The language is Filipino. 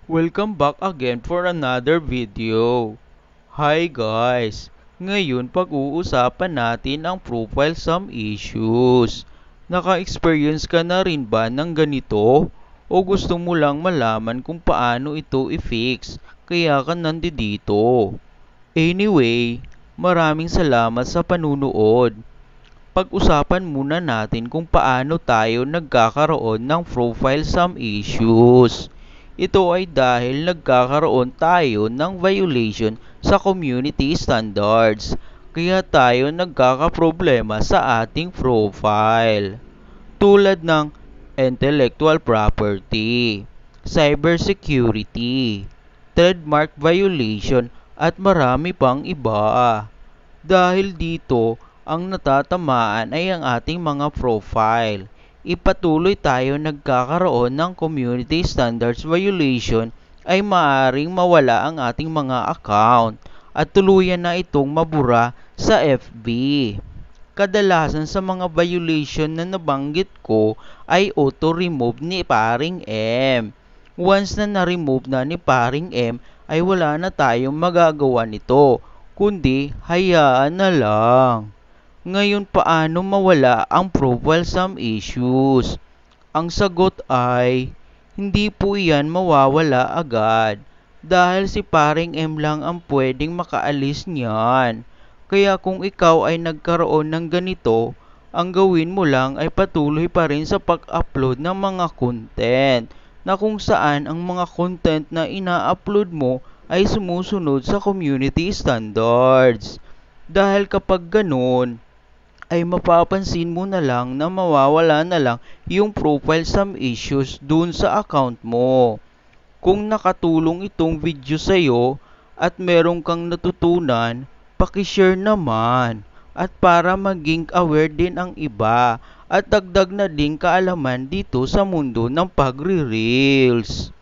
Welcome back again for another video. Hi guys! Ngayon pag-uusapan natin ang profile some issues. Naka-experience ka na rin ba ng ganito? O gusto mo lang malaman kung paano ito i-fix kaya ka nandito? Anyway, maraming salamat sa panunood. Pag-usapan muna natin kung paano tayo nagkakaroon ng profile some issues. Ito ay dahil nagkakaroon tayo ng violation sa community standards, kaya tayo nagkakaproblema sa ating profile. Tulad ng intellectual property, cybersecurity, trademark violation at marami pang iba. Dahil dito, ang natatamaan ay ang ating mga profile. Ipatuloy tayo nagkakaroon ng community standards violation ay maaaring mawala ang ating mga account at tuluyan na itong mabura sa FB. Kadalasan sa mga violation na nabanggit ko ay auto-remove ni paring M. Once na na-remove na ni paring M ay wala na tayong magagawa nito, kundi hayaan na lang. Ngayon paano mawala ang profile some issues? Ang sagot ay, hindi po iyan mawawala agad dahil si paring M lang ang pwedeng makaalis niyan. Kaya kung ikaw ay nagkaroon ng ganito, ang gawin mo lang ay patuloy pa rin sa pag-upload ng mga content na kung saan ang mga content na ina-upload mo ay sumusunod sa community standards. Dahil kapag ganun, ay mapapansin mo na lang na mawawala na lang yung profile some issues dun sa account mo. Kung nakatulong itong video sa'yo at meron kang natutunan, pakishare naman. At para maging aware din ang iba at dagdag na din kaalaman dito sa mundo ng pagre-reels.